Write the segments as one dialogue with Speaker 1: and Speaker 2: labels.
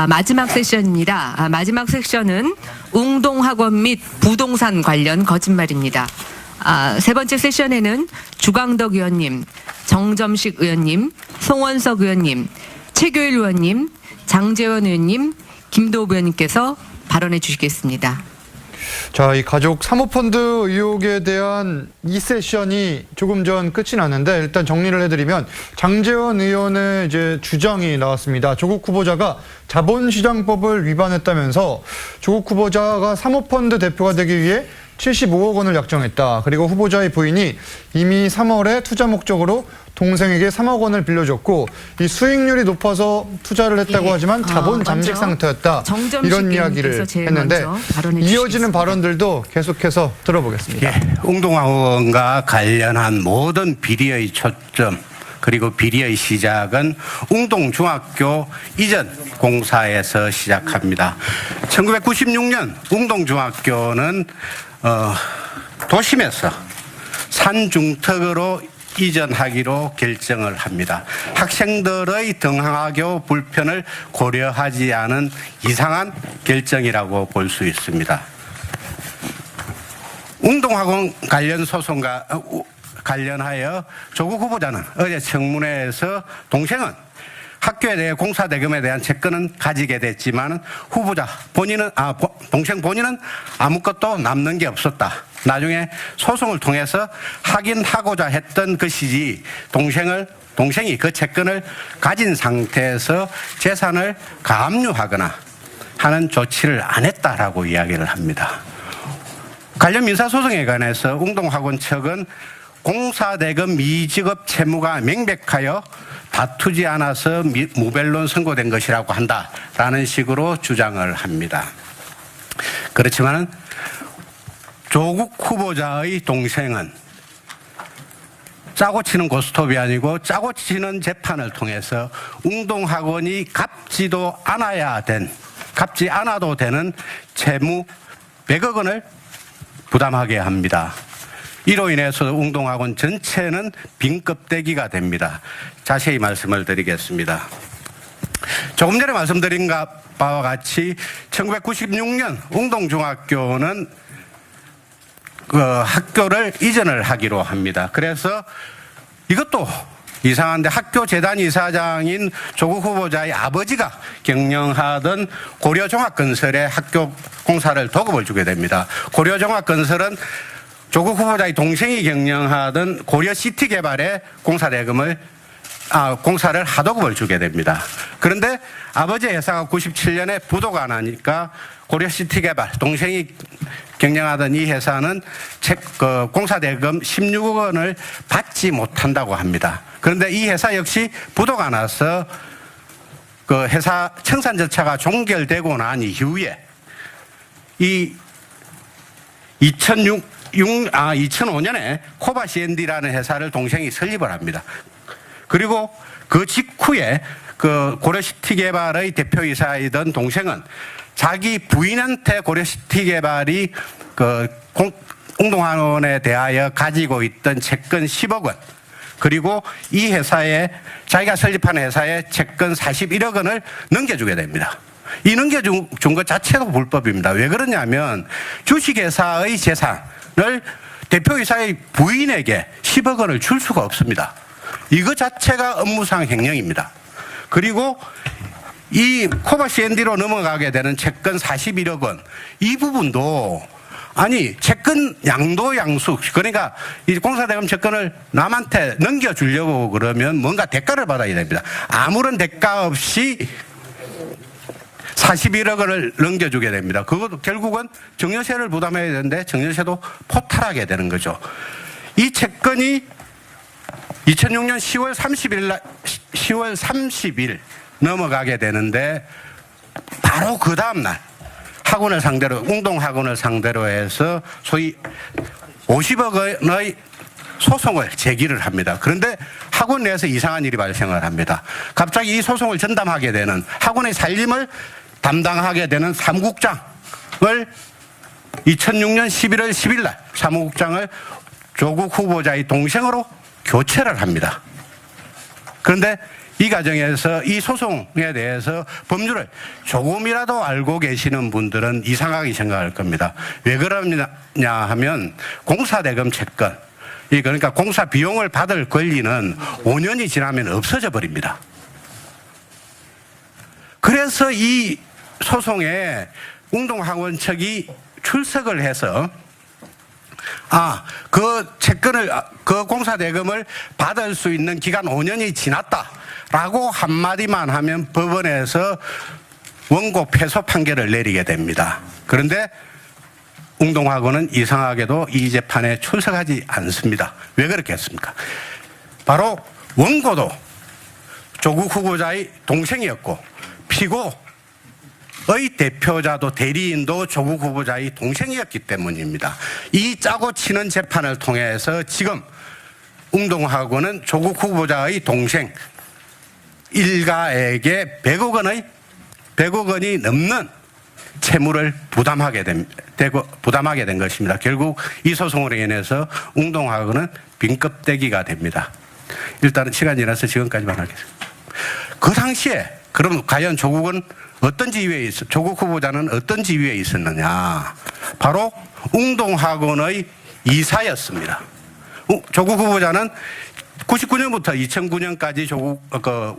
Speaker 1: 마지막 세션입니다. 마지막 세션은 웅동학원 및 부동산 관련 거짓말입니다. 세 번째 세션에는 주광덕 의원님, 정점식 의원님, 송원석 의원님, 최교일 의원님, 장재원 의원님, 김도읍 의원님께서 발언해 주시겠습니다.
Speaker 2: 자, 이 가족 사모펀드 의혹에 대한 이 세션이 조금 전 끝이 났는데 일단 정리를 해드리면 장재원 의원의 이제 주장이 나왔습니다. 조국 후보자가 자본시장법을 위반했다면서 조국 후보자가 사모펀드 대표가 되기 위해 75억 원을 약정했다. 그리고 후보자의 부인이 이미 3월에 투자 목적으로 동생에게 3억 원을 빌려줬고 이 수익률이 높아서 투자를 했다고 하지만 자본 잠식 상태였다. 이런 이야기를 했는데 이어지는 발언들도 계속해서 들어보겠습니다.
Speaker 3: 예, 웅동학원과 관련한 모든 비리의 초점 그리고 비리의 시작은 웅동중학교 이전 공사에서 시작합니다. 1996년 웅동중학교는 도심에서 산중턱으로 이전하기로 결정을 합니다. 학생들의 등하교 불편을 고려하지 않은 이상한 결정이라고 볼 수 있습니다. 웅동학원 관련 소송과 관련하여 조국 후보자는 어제 청문회에서 동생은 학교에 대해 공사 대금에 대한 채권은 가지게 됐지만 후보자 본인은 동생 본인은 아무것도 남는 게 없었다. 나중에 소송을 통해서 확인하고자 했던 것이지 동생이 그 채권을 가진 상태에서 재산을 가압류하거나 하는 조치를 안 했다라고 이야기를 합니다. 관련 민사소송에 관해서 웅동학원 측은 공사대금 미지급 채무가 명백하여 다투지 않아서 무변론 선고된 것이라고 한다라는 식으로 주장을 합니다. 그렇지만 조국 후보자의 동생은 짜고 치는 고스톱이 아니고 짜고 치는 재판을 통해서 웅동학원이 갚지 않아도 되는 채무 100억 원을 부담하게 합니다. 이로 인해서 웅동학원 전체는 빈껍데기가 됩니다. 자세히 말씀을 드리겠습니다. 조금 전에 말씀드린 바와 같이 1996년 웅동중학교는 학교를 이전을 하기로 합니다. 그래서 이것도 이상한데 학교 재단 이사장인 조국 후보자의 아버지가 경영하던 고려종합건설에 학교 공사를 도급을 주게 됩니다. 고려종합건설은 조국 후보자의 동생이 경영하던 고려시티개발에 공사를 하도급을 주게 됩니다. 그런데 아버지 회사가 97년에 부도가 나니까 고려시티개발, 동생이 경영하던 이 회사는 공사대금 16억 원을 받지 못한다고 합니다. 그런데 이 회사 역시 부도가 나서 그 회사 청산 절차가 종결되고 난 이후에 이 2005년에 코바 C&D라는 회사를 동생이 설립을 합니다. 그리고 그 직후에 그 고려시티개발의 대표이사이던 동생은 자기 부인한테 고려시티개발이 그 웅동학원에 대하여 가지고 있던 채권 10억 원 그리고 이 회사에 자기가 설립한 회사에 채권 41억 원을 넘겨주게 됩니다. 이 넘겨준 것 자체도 불법입니다. 왜 그러냐면 주식회사의 재산을 대표이사의 부인에게 10억 원을 줄 수가 없습니다. 이거 자체가 업무상 횡령입니다. 그리고 이 코바 C&D로 넘어가게 되는 채권 41억 원, 이 부분도 채권 양도양수, 그러니까 이 공사대금 채권을 남한테 넘겨주려고 그러면 뭔가 대가를 받아야 됩니다. 아무런 대가 없이 41억 원을 넘겨주게 됩니다. 그것도 결국은 증여세를 부담해야 되는데 증여세도 포탈하게 되는 거죠. 이 채권이 2006년 10월 30일 넘어가게 되는데 바로 그 다음날 웅동학원을 상대로 해서 소위 50억 원의 소송을 제기를 합니다. 그런데 학원 내에서 이상한 일이 발생을 합니다. 갑자기 이 소송을 전담하게 되는 학원의 살림을 담당하게 되는 사무국장을 2006년 11월 10일 날 사무국장을 조국 후보자의 동생으로 교체를 합니다. 그런데 이 과정에서 이 소송에 대해서 법률을 조금이라도 알고 계시는 분들은 이상하게 생각할 겁니다. 왜 그러냐 하면 공사대금 채권, 그러니까 공사 비용을 받을 권리는 5년이 지나면 없어져 버립니다. 그래서 이 소송에 웅동학원 측이 출석을 해서 그 채권을, 그 공사대금을 받을 수 있는 기간 5년이 지났다라고 한마디만 하면 법원에서 원고 패소 판결을 내리게 됩니다. 그런데 웅동학원은 이상하게도 이 재판에 출석하지 않습니다. 왜 그렇게 했습니까? 바로 원고도 조국 후보자의 동생이었고 피고의 대표자도 대리인도 조국 후보자의 동생이었기 때문입니다. 이 짜고 치는 재판을 통해서 지금 웅동학원은 조국 후보자의 동생 일가에게 100억 원이 넘는 채무를 부담하게 된 것입니다. 결국 이 소송으로 인해서 웅동학원은 빈껍데기가 됩니다. 일단은 시간이 지나서 지금까지만 하겠습니다. 그 당시에 그럼 과연 조국 후보자는 어떤 지위에 있었느냐? 바로 웅동학원의 이사였습니다. 조국 후보자는 99년부터 2009년까지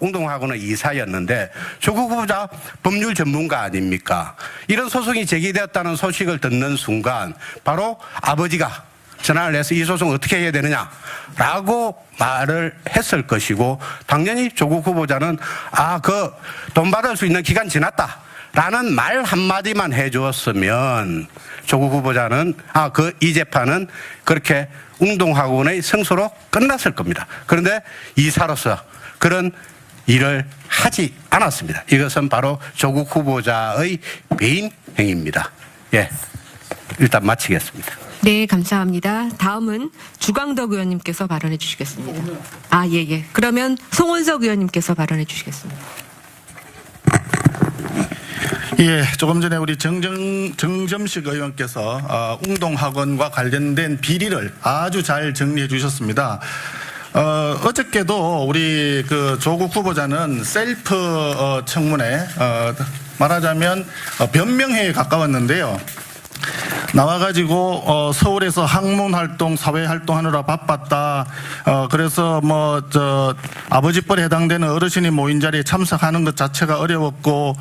Speaker 3: 웅동학원의 이사였는데 조국 후보자 법률 전문가 아닙니까? 이런 소송이 제기되었다는 소식을 듣는 순간 바로 아버지가 전화를 해서 이 소송 어떻게 해야 되느냐라고 말을 했을 것이고, 당연히 조국 후보자는 그 돈 받을 수 있는 기간 지났다라는 말 한마디만 해주었으면 조국 후보자는 이 재판은 그렇게 웅동학원의 승소로 끝났을 겁니다. 그런데 이사로서 그런 일을 하지 않았습니다. 이것은 바로 조국 후보자의 배임 행위입니다. 일단 마치겠습니다.
Speaker 1: 네, 감사합니다. 다음은 주광덕 의원님께서 발언해 주시겠습니다. 예. 그러면 송원석 의원님께서 발언해 주시겠습니다.
Speaker 4: 조금 전에 우리 정점식 의원께서 웅동학원과 관련된 비리를 아주 잘 정리해 주셨습니다. 어저께도 우리 조국 후보자는 셀프 청문회, 말하자면 변명회에 가까웠는데요. 나와가지고 서울에서 학문 활동, 사회 활동하느라 바빴다. 그래서 아버지 뻘에 해당되는 어르신이 모인 자리에 참석하는 것 자체가 어려웠고,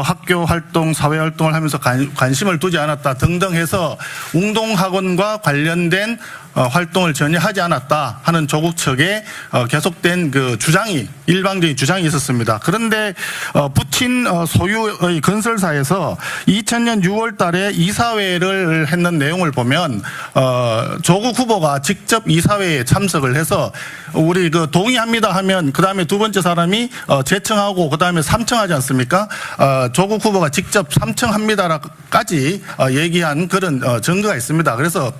Speaker 4: 학교 활동, 사회 활동을 하면서 관심을 두지 않았다 등등 해서 웅동학원과 관련된 활동을 전혀 하지 않았다 하는 조국 측의 계속된 주장이, 일방적인 주장이 있었습니다. 그런데 부친 소유의 건설사에서 2000년 6월 달에 이사회를 했는 내용을 보면 조국 후보가 직접 이사회에 참석을 해서 우리 동의합니다 하면 그 다음에 두 번째 사람이 재청하고 그 다음에 삼청하지 않습니까? 조국 후보가 직접 삼청합니다까지 얘기한 그런 증거가 있습니다. 그래서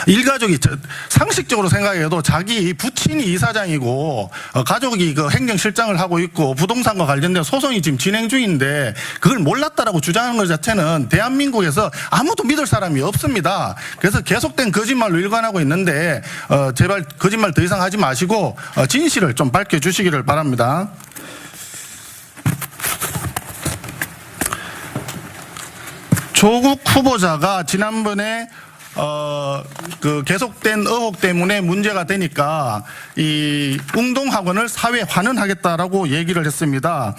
Speaker 4: 일가족이 상식적으로 생각해도 자기 부친이 이사장이고 가족이 행정실장을 하고 있고 부동산과 관련된 소송이 지금 진행 중인데 그걸 몰랐다라고 주장하는 것 자체는 대한민국에서 아무도 믿을 사람이 없습니다. 그래서 계속된 거짓말로 일관하고 있는데 제발 거짓말 더 이상 하지 마시고 진실을 좀 밝혀주시기를 바랍니다. 조국 후보자가 지난번에 계속된 의혹 때문에 문제가 되니까 이 웅동학원을 사회 환원하겠다라고 얘기를 했습니다.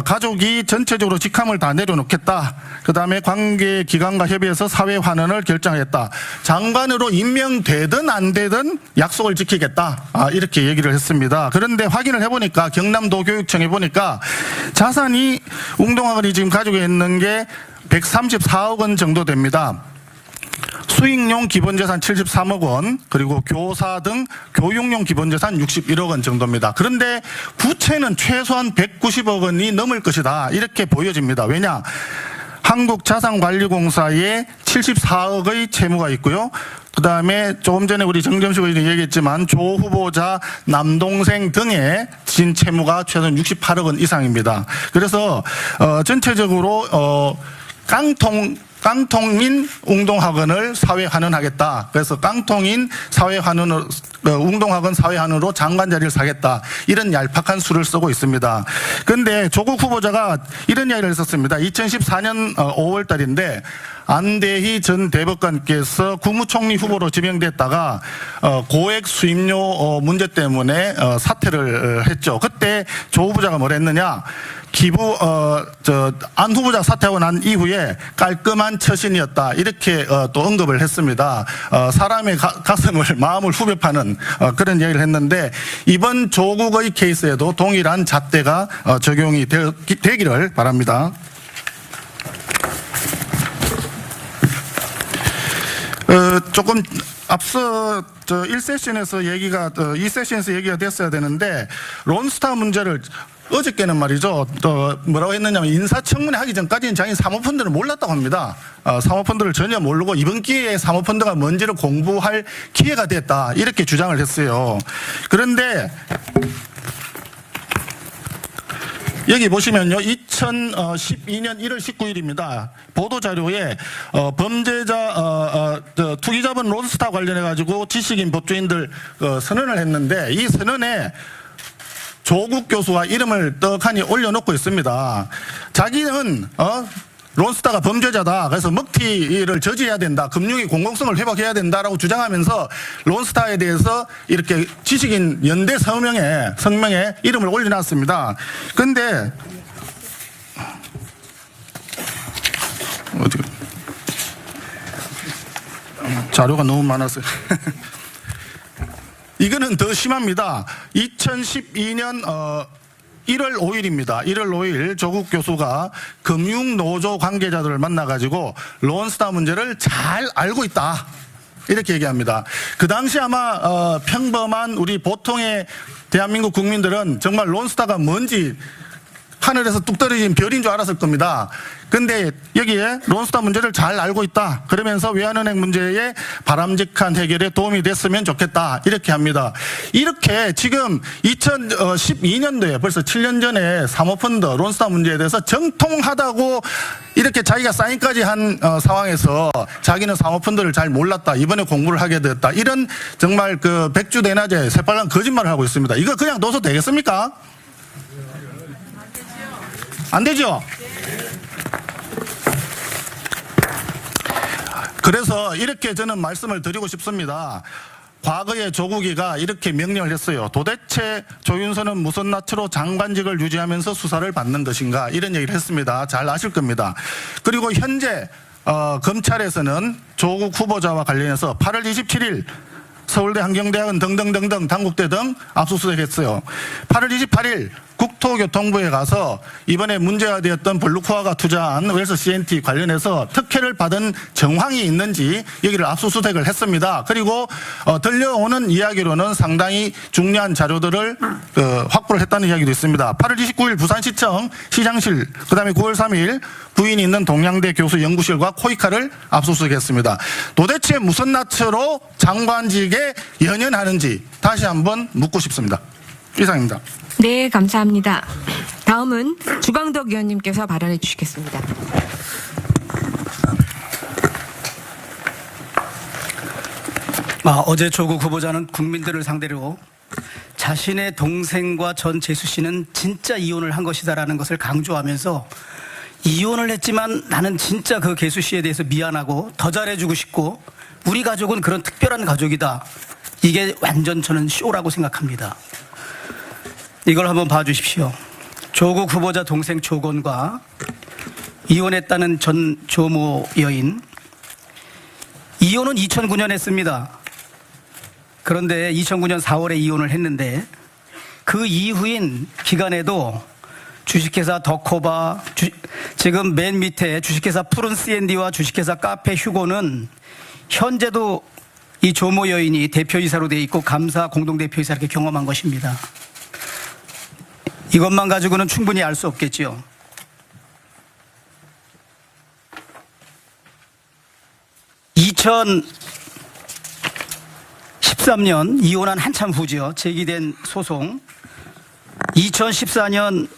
Speaker 4: 가족이 전체적으로 직함을 다 내려놓겠다. 그 다음에 관계기관과 협의해서 사회 환원을 결정했다. 장관으로 임명되든 안 되든 약속을 지키겠다. 이렇게 얘기를 했습니다. 그런데 확인을 해보니까 경남도 교육청에 보니까 자산이 웅동학원이 지금 가지고 있는 게 134억 원 정도 됩니다. 수익용 기본재산 73억 원, 그리고 교사 등 교육용 기본재산 61억 원 정도입니다. 그런데 부채는 최소한 190억 원이 넘을 것이다. 이렇게 보여집니다. 왜냐? 한국자산관리공사에 74억의 채무가 있고요. 그 다음에 조금 전에 우리 정점식 의원이 얘기했지만 조 후보자 남동생 등의 진 채무가 최소한 68억 원 이상입니다. 그래서 전체적으로 깡통 깡통인 웅동학원을 사회환원하겠다. 그래서 깡통인 사회환원으로 웅동학원 사회환원으로 장관 자리를 사겠다. 이런 얄팍한 수를 쓰고 있습니다. 그런데 조국 후보자가 이런 이야기를 했었습니다. 2014년 5월 달인데 안대희 전 대법관께서 국무총리 후보로 지명됐다가 고액 수임료 문제 때문에 사퇴를 했죠. 그때 조 후보자가 뭐라 했느냐? 안 후보자 사퇴하고 난 이후에 깔끔한 처신이었다. 이렇게 또 언급을 했습니다. 사람의 가슴을, 마음을 후벼 파는 그런 이야기를 했는데 이번 조국의 케이스에도 동일한 잣대가 적용이 되기를 바랍니다. 조금 앞서 1세션에서 얘기가 2세션에서 얘기가 됐어야 되는데 론스타 문제를 어저께는 말이죠. 또 뭐라고 했느냐면 인사청문회 하기 전까지는 자기 사모펀드를 몰랐다고 합니다. 사모펀드를 전혀 모르고 이번 기회에 사모펀드가 뭔지를 공부할 기회가 됐다. 이렇게 주장을 했어요. 그런데 여기 보시면요. 2012년 1월 19일입니다. 보도자료에 범죄자 투기자본 론스타 관련해 가지고 지식인 법조인들 선언을 했는데 이 선언에 조국 교수와 이름을 떡하니 올려놓고 있습니다. 자기는 론스타가 범죄자다. 그래서 먹튀를 저지해야 된다. 금융의 공공성을 회복해야 된다라고 주장하면서 론스타에 대해서 이렇게 지식인 연대 성명에 이름을 올려놨습니다. 그런데 자료가 너무 많았어요. 이거는 더 심합니다. 2012년 1월 5일입니다. 1월 5일 조국 교수가 금융노조 관계자들을 만나가지고 론스타 문제를 잘 알고 있다. 이렇게 얘기합니다. 그 당시 아마 평범한 우리 보통의 대한민국 국민들은 정말 론스타가 뭔지 하늘에서 뚝 떨어진 별인 줄 알았을 겁니다. 근데 여기에 론스타 문제를 잘 알고 있다. 그러면서 외환은행 문제의 바람직한 해결에 도움이 됐으면 좋겠다. 이렇게 합니다. 이렇게 지금 2012년도에 벌써 7년 전에 사모펀드 론스타 문제에 대해서 정통하다고 이렇게 자기가 사인까지 한 상황에서 자기는 사모펀드를 잘 몰랐다. 이번에 공부를 하게 됐다. 이런 정말 그 백주대낮에 새빨간 거짓말을 하고 있습니다. 이거 그냥 넣어도 되겠습니까? 안 되죠? 그래서 이렇게 저는 말씀을 드리고 싶습니다. 과거에 조국이가 이렇게 명령을 했어요. 도대체 조윤선은 무슨 낯으로 장관직을 유지하면서 수사를 받는 것인가 이런 얘기를 했습니다. 잘 아실 겁니다. 그리고 현재 검찰에서는 조국 후보자와 관련해서 8월 27일 서울대 한경대학원 등등등등 단국대 등 압수수색했어요. 8월 28일 국토교통부에 가서 이번에 문제가 되었던 블루코아가 투자한 웰스 CNT 관련해서 특혜를 받은 정황이 있는지 여기를 압수수색을 했습니다. 그리고 들려오는 이야기로는 상당히 중요한 자료들을 확보를 했다는 이야기도 있습니다. 8월 29일 부산시청 시장실, 그다음에 9월 3일 부인이 있는 동양대 교수 연구실과 코이카를 압수수색했습니다. 도대체 무슨 낯으로 장관직에 연연하는지 다시 한번 묻고 싶습니다. 이상입니다.
Speaker 1: 네, 감사합니다. 다음은 주광덕 의원님께서 발언해 주시겠습니다.
Speaker 5: 어제 조국 후보자는 국민들을 상대로 자신의 동생과 전 재수 씨는 진짜 이혼을 한 것이다라는 것을 강조하면서 이혼을 했지만 나는 진짜 그 개수 씨에 대해서 미안하고 더 잘해주고 싶고 우리 가족은 그런 특별한 가족이다. 이게 완전 저는 쇼라고 생각합니다. 이걸 한번 봐주십시오. 조국 후보자 동생 조건과 이혼했다는 전 조모 여인. 이혼은 2009년 했습니다. 그런데 2009년 4월에 이혼을 했는데 그 이후인 기간에도 주식회사 더코바, 지금 맨 밑에 주식회사 푸른 C&D와 주식회사 카페 휴고는 현재도 이 조모 여인이 대표이사로 돼 있고 감사 공동대표이사 이렇게 경험한 것입니다. 이것만 가지고는 충분히 알 수 없겠지요. (2013년) 이혼한 한참 후죠. 제기된 소송 2014년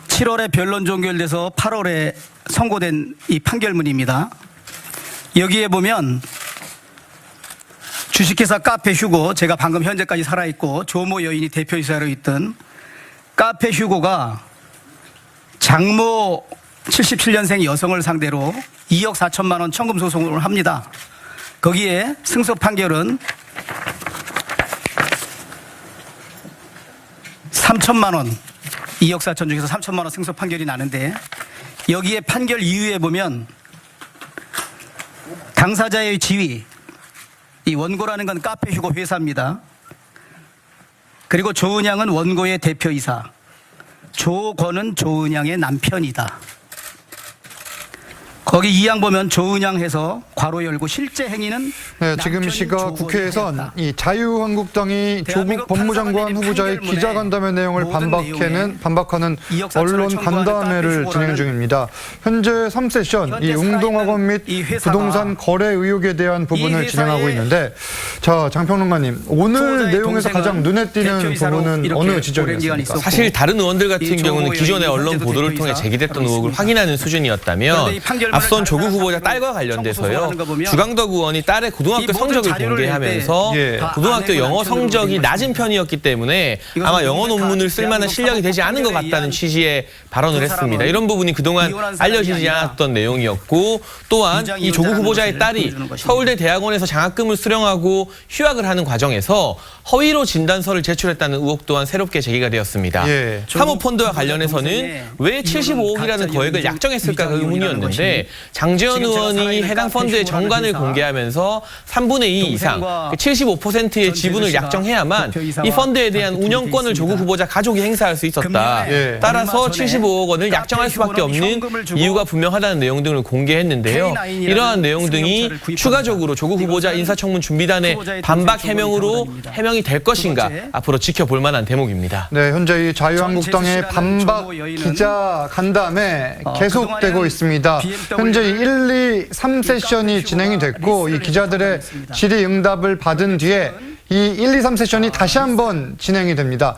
Speaker 5: 7월에 변론 종결돼서 8월에 선고된 이 판결문입니다. 여기에 보면 주식회사 카페 휴고, 제가 방금 현재까지 살아있고 조모 여인이 대표이사로 있던 카페 휴고가 장모 77년생 여성을 상대로 2억 4천만 원 청금 소송을 합니다. 거기에 승소 판결은 3천만 원, 2억 4천 중에서 3천만 원 승소 판결이 나는데, 여기에 판결 이유에 보면 당사자의 지위, 이 원고라는 건 카페 휴고 회사입니다. 그리고 조은양은 원고의 대표이사, 조건은 조은양의 남편이다. 거기 2항 보면 조은양 해서 괄호 열고 실제 행위는
Speaker 2: 네, 지금
Speaker 5: 남편인
Speaker 2: 시각
Speaker 5: 조건이
Speaker 2: 국회에선
Speaker 5: 했다.
Speaker 2: 이 자유한국당이 조국
Speaker 5: 대한민국
Speaker 2: 법무장관
Speaker 5: 판사가 내린
Speaker 2: 후보자의
Speaker 5: 판결문에
Speaker 2: 기자간담회 내용을
Speaker 5: 모든
Speaker 2: 반박하는
Speaker 5: 2억 4천을
Speaker 2: 언론
Speaker 5: 청구하는
Speaker 2: 간담회를
Speaker 5: 카페
Speaker 2: 진행
Speaker 5: 휴고라는
Speaker 2: 중입니다. 현재 3세션
Speaker 5: 현재
Speaker 2: 이 웅동학원 및
Speaker 5: 살아있는 이 회사가
Speaker 2: 부동산 거래 의혹에 대한 부분을
Speaker 5: 이
Speaker 2: 진행하고
Speaker 5: 회사의
Speaker 2: 있는데, 자, 장평론가님, 오늘
Speaker 5: 후보자의
Speaker 2: 내용에서 가장 눈에 띄는
Speaker 5: 대표이사로
Speaker 2: 부분은
Speaker 5: 이렇게
Speaker 2: 어느
Speaker 5: 오랜 기간
Speaker 2: 지점이었습니까?
Speaker 5: 있었고,
Speaker 6: 사실 다른 의원들 같은
Speaker 5: 이
Speaker 6: 경우는
Speaker 5: 조모
Speaker 6: 기존의
Speaker 5: 여인이
Speaker 6: 언론
Speaker 5: 현재도
Speaker 6: 보도를 통해
Speaker 5: 대표이사
Speaker 6: 제기됐던
Speaker 5: 하고
Speaker 6: 의혹을
Speaker 5: 있습니다.
Speaker 6: 확인하는 수준이었다면
Speaker 5: 그런데 이 판결문을
Speaker 6: 앞선 조국
Speaker 5: 다른
Speaker 6: 후보자
Speaker 5: 사람들은
Speaker 6: 딸과
Speaker 5: 청구
Speaker 6: 관련돼서요.
Speaker 5: 소송하는 거 보면
Speaker 6: 주강덕 의원이 딸의 고등학교
Speaker 5: 이 모든
Speaker 6: 성적을
Speaker 5: 자료를
Speaker 6: 공개하면서
Speaker 2: 낼 때
Speaker 5: 다
Speaker 6: 고등학교
Speaker 5: 아내고
Speaker 6: 영어
Speaker 5: 남편으로
Speaker 6: 성적이
Speaker 5: 된
Speaker 6: 낮은
Speaker 5: 것입니다.
Speaker 6: 편이었기 때문에
Speaker 5: 이것은
Speaker 6: 아마 영어
Speaker 5: 모든
Speaker 6: 논문을
Speaker 5: 다
Speaker 6: 쓸 만한
Speaker 5: 대한민국
Speaker 6: 실력이 되지 않은 것
Speaker 5: 판결에
Speaker 6: 같다는
Speaker 5: 의한
Speaker 6: 취지의 발언을
Speaker 5: 그
Speaker 6: 했습니다.
Speaker 5: 사람은
Speaker 6: 이런 부분이 그동안
Speaker 5: 이혼한 사람이
Speaker 6: 알려지지
Speaker 5: 아니라
Speaker 6: 않았던 내용이었고, 또한
Speaker 5: 위장
Speaker 6: 이 조국
Speaker 5: 이혼자라는
Speaker 6: 후보자의
Speaker 5: 것을
Speaker 6: 딸이
Speaker 5: 보여주는 것입니다.
Speaker 6: 서울대 대학원에서 장학금을 수령하고 휴학을 하는 과정에서 허위로 진단서를 제출했다는 의혹 또한 새롭게 제기가 되었습니다.
Speaker 2: 예.
Speaker 6: 사모펀드와 관련해서는 왜 75억이라는 거액을 약정했을까가 의문이었는데, 장재원
Speaker 5: 지금 제가
Speaker 6: 의원이
Speaker 5: 살아있는
Speaker 6: 해당 펀드의
Speaker 5: 카페
Speaker 6: 정관을
Speaker 5: 휴고라는
Speaker 6: 공개하면서 3분의 2 이상,
Speaker 5: 동생과
Speaker 6: 75%의 지분을
Speaker 5: 제수 씨가
Speaker 6: 약정해야만
Speaker 5: 대표이사와
Speaker 6: 이 펀드에 대한
Speaker 5: 같은
Speaker 6: 운영권을
Speaker 5: 있습니다.
Speaker 6: 조국 후보자 가족이 행사할 수 있었다.
Speaker 5: 금년에
Speaker 2: 예.
Speaker 6: 따라서
Speaker 5: 얼마 전에
Speaker 6: 75억 원을
Speaker 5: 카페
Speaker 6: 약정할 수밖에
Speaker 5: 휴고는
Speaker 6: 없는
Speaker 5: 현금을 주고
Speaker 6: 이유가 분명하다는 내용 등을 공개했는데요.
Speaker 5: K9이라는
Speaker 6: 이러한 내용 등이
Speaker 5: 승용차를 구입합니다.
Speaker 6: 추가적으로 조국 후보자
Speaker 5: 이것은
Speaker 6: 인사청문 준비단의
Speaker 5: 후보자의
Speaker 6: 반박
Speaker 5: 동생
Speaker 6: 해명으로
Speaker 5: 조국이 타고 다닙니다.
Speaker 6: 해명이 될 것인가,
Speaker 5: 번째,
Speaker 6: 앞으로 지켜볼 만한 대목입니다.
Speaker 2: 네, 현재 이 자유한국당의
Speaker 5: 전 제수 씨라는
Speaker 2: 반박
Speaker 5: 조모 여인은
Speaker 2: 기자 간담회 계속되고
Speaker 5: 그동안에는
Speaker 2: 있습니다.
Speaker 5: BMW
Speaker 2: 현재 1, 2, 3세션이 진행이 됐고, 이 기자들의 질의응답을 받은 뒤에 이 1, 2, 3세션이 다시 한번 진행이 됩니다.